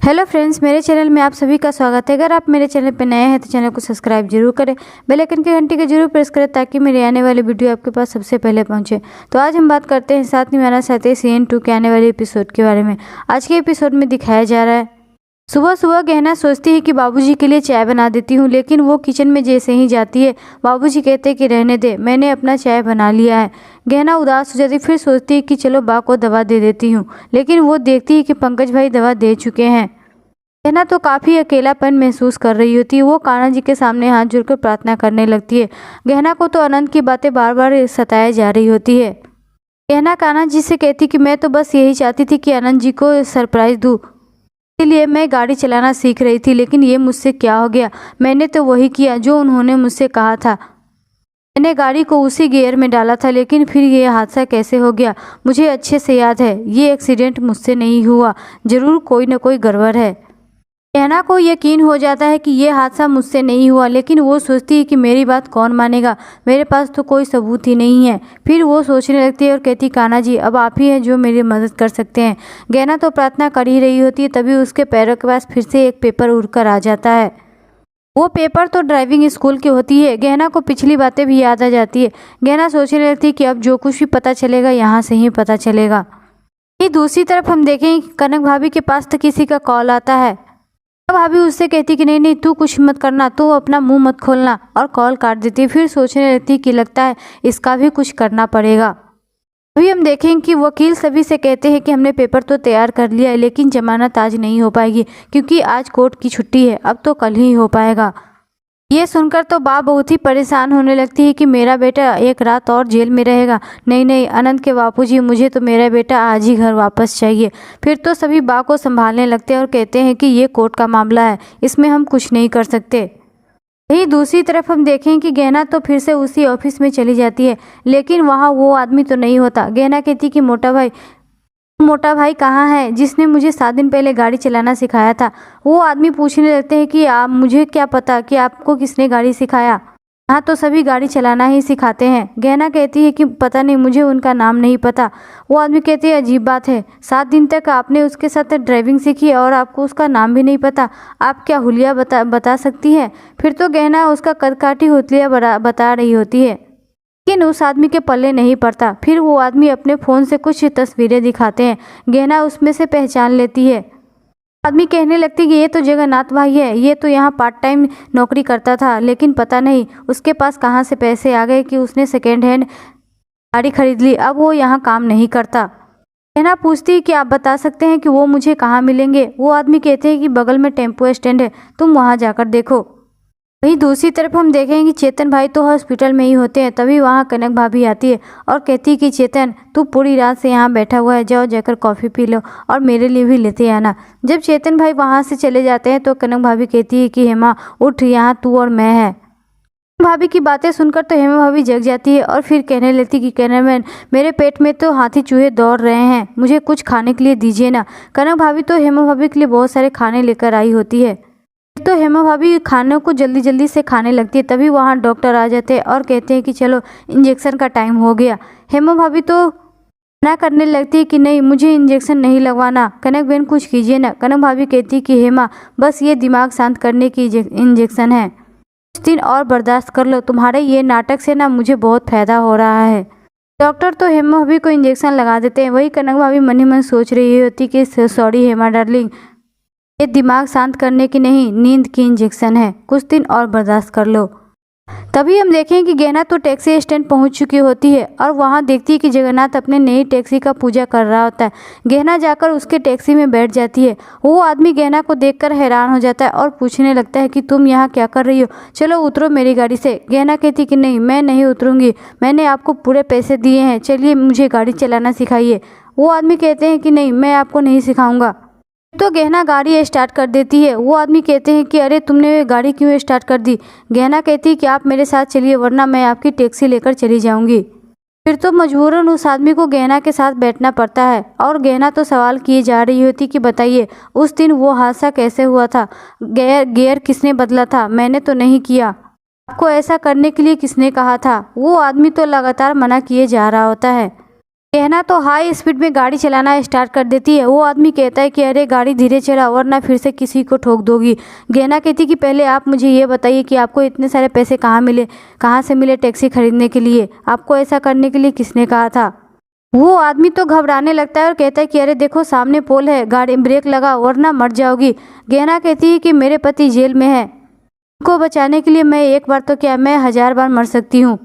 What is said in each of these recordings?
Hello friends, मेरे channel में आप सभी का स्वागत है। अगर आप मेरे चैनल पर नए हैं तो चैनल को सब्सक्राइब जरूर करें, बेल आइकन की घंटी को जरूर प्रेस करें ताकि मेरे आने वाली वीडियो आपके पास सबसे पहले पहुंचे। तो आज हम बात करते हैं साथ निभाना चाहते हैं सीजन 2 के आने वाले एपिसोड के बारे में। आज के एपिसोड में दिखाया जा रहा है सुबह सुबह गहना सोचती है कि बाबूजी के लिए चाय बना देती हूँ, लेकिन वो किचन में जैसे ही जाती है बाबूजी कहते हैं कि रहने दे, मैंने अपना चाय बना लिया है। गहना उदास हो जाती, फिर सोचती है कि चलो बा को दवा दे देती हूँ, लेकिन वो देखती है कि पंकज भाई दवा दे चुके हैं। गहना तो काफ़ी अकेलापन महसूस कर रही होती है। वो कान्हा जी के सामने हाथ जोड़कर प्रार्थना करने लगती है। गहना को तो अनंत की बातें बार बार सताई जा रही होती है। गहना कान्हा जी से कहती कि मैं तो बस यही चाहती थी कि अनंत जी को सरप्राइज दूँ, इसलिए मैं गाड़ी चलाना सीख रही थी, लेकिन ये मुझसे क्या हो गया। मैंने तो वही किया जो उन्होंने मुझसे कहा था। मैंने गाड़ी को उसी गियर में डाला था, लेकिन फिर ये हादसा कैसे हो गया। मुझे अच्छे से याद है ये एक्सीडेंट मुझसे नहीं हुआ, जरूर कोई न कोई गड़बड़ है। गहना को यकीन हो जाता है कि ये हादसा मुझसे नहीं हुआ, लेकिन वो सोचती है कि मेरी बात कौन मानेगा, मेरे पास तो कोई सबूत ही नहीं है। फिर वो सोचने लगती है और कहती कान्हा जी अब आप ही हैं जो मेरी मदद कर सकते हैं। गहना तो प्रार्थना कर ही रही होती है, तभी उसके पैरों के पास फिर से एक पेपर उड़कर आ जाता है। वो पेपर तो ड्राइविंग स्कूल की होती है। गहना को पिछली बातें भी याद आ जाती है। गहना सोचने लगती है कि अब जो कुछ भी पता चलेगा यहाँ से ही पता चलेगा। ये दूसरी तरफ हम देखें कनक भाभी के पास तो किसी का कॉल आता है। भाभी उससे कहती कि नहीं नहीं तू कुछ मत करना, तू अपना मुंह मत खोलना, और कॉल काट देती। फिर सोचने लगती कि लगता है इसका भी कुछ करना पड़ेगा। अभी हम देखें कि वकील सभी से कहते हैं कि हमने पेपर तो तैयार कर लिया है, लेकिन जमानत आज नहीं हो पाएगी क्योंकि आज कोर्ट की छुट्टी है, अब तो कल ही हो पाएगा। ये सुनकर तो बाप बहुत ही परेशान होने लगती है कि मेरा बेटा एक रात और जेल में रहेगा। नहीं नहीं अनंत के बापूजी, मुझे तो मेरा बेटा आज ही घर वापस चाहिए। फिर तो सभी बा को संभालने लगते हैं और कहते हैं कि ये कोर्ट का मामला है, इसमें हम कुछ नहीं कर सकते। यही दूसरी तरफ हम देखें कि गहना तो फिर से उसी ऑफिस में चली जाती है, लेकिन वहाँ वो आदमी तो नहीं होता। गहना कहती कि मोटा भाई कहाँ है जिसने मुझे 7 दिन पहले गाड़ी चलाना सिखाया था। वो आदमी पूछने लगते हैं कि आप, मुझे क्या पता कि आपको किसने गाड़ी सिखाया। हाँ तो सभी गाड़ी चलाना ही सिखाते हैं। गहना कहती है कि पता नहीं, मुझे उनका नाम नहीं पता। वो आदमी कहते हैं अजीब बात है, 7 दिन तक आपने उसके साथ ड्राइविंग सीखी और आपको उसका नाम भी नहीं पता। आप क्या हुलिया बता सकती हैं। फिर तो गहना उसका कदकाठी हुलिया बता रही होती है, लेकिन उस आदमी के पल्ले नहीं पड़ता। फिर वो आदमी अपने फ़ोन से कुछ तस्वीरें दिखाते हैं। गहना उसमें से पहचान लेती है। आदमी कहने लगती है कि ये तो जगन्नाथ भाई है, ये तो यहाँ पार्ट टाइम नौकरी करता था, लेकिन पता नहीं उसके पास कहाँ से पैसे आ गए कि उसने सेकेंड हैंड गाड़ी खरीद ली, अब वो यहाँ काम नहीं करता। गहना पूछती है कि आप बता सकते हैं कि वो मुझे कहाँ मिलेंगे। वो आदमी कहते हैं कि बगल में टेम्पो स्टैंड है, तुम वहाँ जाकर देखो। वहीं दूसरी तरफ हम देखेंगे कि चेतन भाई तो हॉस्पिटल में ही होते हैं। तभी वहाँ कनक भाभी आती है और कहती है कि चेतन तू पूरी रात से यहाँ बैठा हुआ है, जाओ जाकर कॉफ़ी पी लो और मेरे लिए भी लेते आना। जब चेतन भाई वहाँ से चले जाते हैं तो कनक भाभी कहती है कि हेमा उठ, यहाँ तू और मैं है। भाभी की बातें सुनकर तो हेमा भाभी जग जाती है और फिर कहने लगती कि कैमरामैन, मेरे पेट में तो हाथी चूहे दौड़ रहे हैं, मुझे कुछ खाने के लिए दीजिए ना। कनक भाभी तो हेमा भाभी के लिए बहुत सारे खाने लेकर आई होती है। तो हेमा भाभी खानों को जल्दी जल्दी से खाने लगती है। तभी वहाँ डॉक्टर आ जाते हैं और कहते हैं कि चलो इंजेक्शन का टाइम हो गया। हेमा भाभी तो मना करने लगती है कि नहीं, मुझे इंजेक्शन नहीं लगवाना, कनक बहन कुछ कीजिए ना। कनक भाभी कहती है कि हेमा बस ये दिमाग शांत करने की इंजेक्शन है, कुछ दिन और बर्दाश्त कर लो, तुम्हारे ये नाटक से ना मुझे बहुत फायदा हो रहा है। डॉक्टर तो हेमा भाभी को इंजेक्शन लगा देते हैं। वही कनक भाभी मन ही मन सोच रही होती कि सॉरी हेमा डार्लिंग, ये दिमाग शांत करने की नहीं, नींद की इंजेक्शन है, कुछ दिन और बर्दाश्त कर लो। तभी हम देखें कि गहना तो टैक्सी स्टैंड पहुंच चुकी होती है और वहां देखती है कि जगन्नाथ अपने नई टैक्सी का पूजा कर रहा होता है। गहना जाकर उसके टैक्सी में बैठ जाती है। वो आदमी गहना को देखकर हैरान हो जाता है और पूछने लगता है कि तुम यहाँ क्या कर रही हो, चलो उतरो मेरी गाड़ी से। गहना कहती कि नहीं, मैं नहीं उतरूंगी, मैंने आपको पूरे पैसे दिए हैं, चलिए मुझे गाड़ी चलाना सिखाइए। वो आदमी कहते हैं कि नहीं, मैं आपको नहीं सिखाऊंगा। तो गहना गाड़ी स्टार्ट कर देती है। वो आदमी कहते हैं कि अरे तुमने गाड़ी क्यों स्टार्ट कर दी। गहना कहती है कि आप मेरे साथ चलिए वरना मैं आपकी टैक्सी लेकर चली जाऊंगी। फिर तो मजबूरन उस आदमी को गहना के साथ बैठना पड़ता है और गहना तो सवाल किए जा रही होती कि बताइए उस दिन वो हादसा कैसे हुआ था, गियर किसने बदला था, मैंने तो नहीं किया, आपको ऐसा करने के लिए किसने कहा था। वो आदमी तो लगातार मना किए जा रहा होता है। गहना तो हाई स्पीड में गाड़ी चलाना स्टार्ट कर देती है। वो आदमी कहता है कि अरे गाड़ी धीरे चला वरना फिर से किसी को ठोक दोगी। गहना कहती है कि पहले आप मुझे ये बताइए कि आपको इतने सारे पैसे कहाँ से मिले टैक्सी खरीदने के लिए? आपको ऐसा करने के लिए किसने कहा था? वो आदमी तो घबराने लगता है और कहता है कि अरे देखो सामने पोल है, गाड़ी ब्रेक लगा वरना मर जाओगी। गहना कहती है कि मेरे पति जेल में है, उनको बचाने के लिए मैं एक बार तो क्या मैं 1000 बार मर सकती हूँ।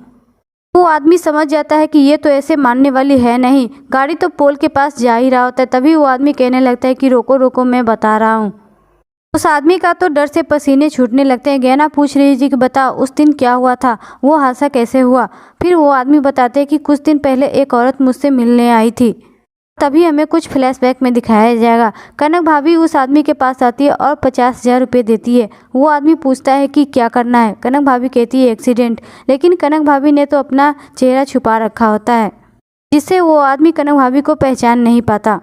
वो आदमी समझ जाता है कि ये तो ऐसे मानने वाली है नहीं। गाड़ी तो पोल के पास जा ही रहा होता है, तभी वो आदमी कहने लगता है कि रोको रोको मैं बता रहा हूँ। उस आदमी का तो डर से पसीने छूटने लगते हैं। गहना पूछ रही थी कि बताओ उस दिन क्या हुआ था, वो हादसा कैसे हुआ? फिर वो आदमी बताते हैं कि कुछ दिन पहले एक औरत मुझसे मिलने आई थी। तभी हमें कुछ फ्लैशबैक में दिखाया जाएगा। कनक भाभी उस आदमी के पास आती है और 50,000 रुपये देती है। वो आदमी पूछता है कि क्या करना है? कनक भाभी कहती है एक्सीडेंट, लेकिन कनक भाभी ने तो अपना चेहरा छुपा रखा होता है जिससे वो आदमी कनक भाभी को पहचान नहीं पाता।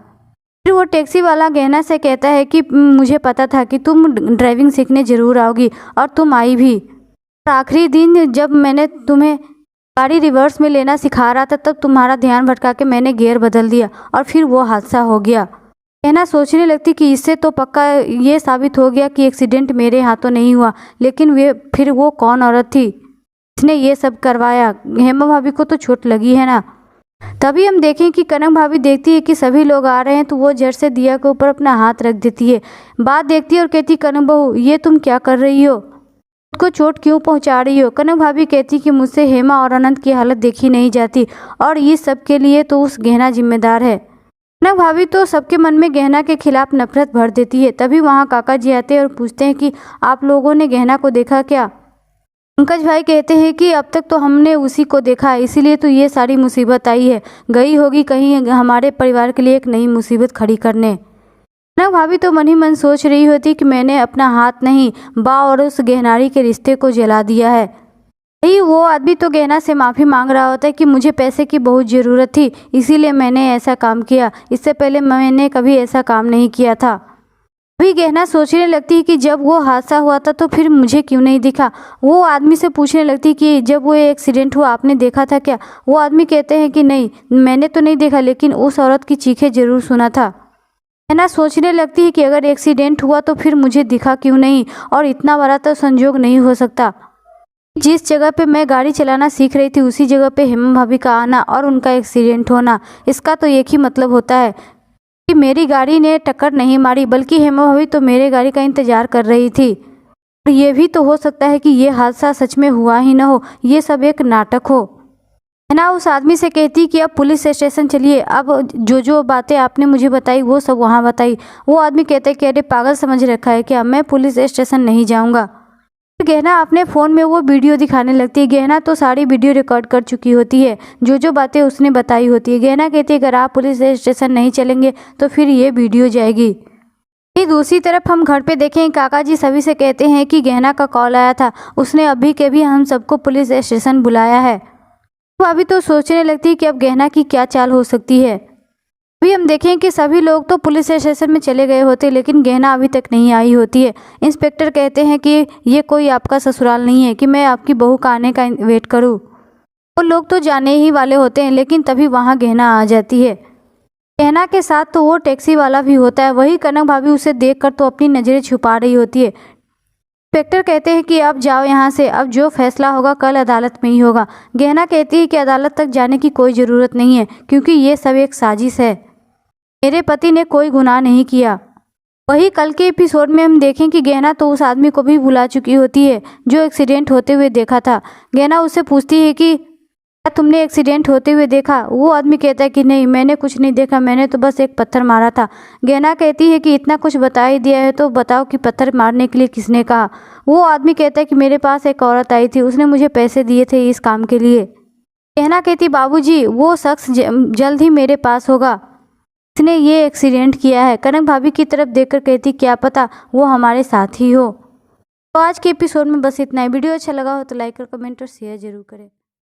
फिर वो टैक्सी वाला गहना से कहता है कि मुझे पता था कि तुम ड्राइविंग सीखने ज़रूर आओगी और तुम आई भी। और आखिरी दिन जब मैंने तुम्हें गाड़ी रिवर्स में लेना सिखा रहा था तब तुम्हारा ध्यान भटका के मैंने गियर बदल दिया और फिर वो हादसा हो गया। गहना सोचने लगती कि इससे तो पक्का ये साबित हो गया कि एक्सीडेंट मेरे हाथों नहीं हुआ, लेकिन फिर वो कौन औरत थी जिसने ये सब करवाया? हेमा भाभी को तो चोट लगी है ना। तभी हम देखें कि कनक भाभी देखती है कि सभी लोग आ रहे हैं तो वो झट से दिया के ऊपर अपना हाथ रख देती है। बात देखती है और कहती कनक बहू ये तुम क्या कर रही हो, खुद को चोट क्यों पहुंचा रही हो? कनक भाभी कहती कि मुझसे हेमा और अनंत की हालत देखी नहीं जाती और ये सब के लिए तो उस गहना जिम्मेदार है। कनक भाभी तो सबके मन में गहना के खिलाफ नफरत भर देती है। तभी वहाँ काका जी आते हैं और पूछते हैं कि आप लोगों ने गहना को देखा क्या? पंकज भाई कहते हैं कि अब तक तो हमने उसी को देखा है, इसीलिए तो ये सारी मुसीबत आई है। गई होगी कहीं हमारे परिवार के लिए एक नई मुसीबत खड़ी करने। कनक भाभी तो मन ही मन सोच रही होती कि मैंने अपना हाथ नहीं बा और उस गहनारी के रिश्ते को जला दिया है। वही वो आदमी तो गहना से माफ़ी मांग रहा होता है कि मुझे पैसे की बहुत ज़रूरत थी, इसीलिए मैंने ऐसा काम किया। इससे पहले मैंने कभी ऐसा काम नहीं किया था। अभी गहना सोचने लगती है कि जब वो हादसा हुआ था तो फिर मुझे क्यों नहीं दिखा। वो आदमी से पूछने लगती कि जब वो एक्सीडेंट हुआ आपने देखा था क्या? वो आदमी कहते हैं कि नहीं मैंने तो नहीं देखा, लेकिन उस औरत की चीखें जरूर सुना था। गहना सोचने लगती है कि अगर एक्सीडेंट हुआ तो फिर मुझे दिखा क्यों नहीं, और इतना बड़ा तो संजोग नहीं हो सकता। जिस जगह पे मैं गाड़ी चलाना सीख रही थी उसी जगह पे हेमा भाभी का आना और उनका एक्सीडेंट होना, इसका तो एक ही मतलब होता है कि मेरी गाड़ी ने टक्कर नहीं मारी बल्कि हेमा भाभी तो मेरे गाड़ी का इंतजार कर रही थी। और ये भी तो हो सकता है कि ये हादसा सच में हुआ ही न हो, ये सब एक नाटक हो। ना उस आदमी से कहती कि अब पुलिस स्टेशन चलिए, अब जो बातें आपने मुझे बताई वो सब वहाँ बताई। वो आदमी कहते कि अरे पागल समझ रखा है क्या, मैं पुलिस स्टेशन नहीं जाऊँगा। गहना अपने फ़ोन में वो वीडियो दिखाने लगती है। गहना तो सारी वीडियो रिकॉर्ड कर चुकी होती है, जो बातें उसने बताई होती है। गहना कहती है अगर आप पुलिस स्टेशन नहीं चलेंगे तो फिर ये वीडियो जाएगी। दूसरी तरफ हम घर पे देखें काका जी सभी से कहते हैं कि गहना का कॉल आया था, उसने अभी के भी हम सबको पुलिस स्टेशन बुलाया है। तो अभी तो सोचने लगती है कि अब गहना की क्या चाल हो सकती है। अभी हम देखें कि सभी लोग तो पुलिस स्टेशन में चले गए होते लेकिन गहना अभी तक नहीं आई होती है। इंस्पेक्टर कहते हैं कि ये कोई आपका ससुराल नहीं है कि मैं आपकी बहू का आने का वेट करूं। वो लोग तो जाने ही वाले होते हैं लेकिन तभी वहां गहना आ जाती है। गहना के साथ तो वो टैक्सी वाला भी होता है। वही कनक भाभी उसे देखकर तो अपनी नज़रें छुपा रही होती है। इंस्पेक्टर कहते हैं कि अब जाओ यहाँ से, अब जो फैसला होगा कल अदालत में ही होगा। गहना कहती है कि अदालत तक जाने की कोई ज़रूरत नहीं है क्योंकि ये सब एक साजिश है, मेरे पति ने कोई गुनाह नहीं किया। वही कल के एपिसोड में हम देखें कि गहना तो उस आदमी को भी बुला चुकी होती है जो एक्सीडेंट होते हुए देखा था। गहना उससे पूछती है कि क्या तुमने एक्सीडेंट होते हुए देखा? वो आदमी कहता है कि नहीं मैंने कुछ नहीं देखा, मैंने तो बस एक पत्थर मारा था। गहना कहती है कि इतना कुछ बता ही दिया है तो बताओ कि पत्थर मारने के लिए किसने कहा? वो आदमी कहता है कि मेरे पास एक औरत आई थी, उसने मुझे पैसे दिए थे इस काम के लिए। गहना कहती बाबूजी वो शख्स जल्द ही मेरे पास होगा, इसने ये एक्सीडेंट किया है। कनक भाभी की तरफ देखकर कहती क्या पता वो हमारे साथ ही हो। तो आज के एपिसोड में बस इतना ही। वीडियो अच्छा लगा हो तो लाइक और कमेंट और शेयर जरूर करें।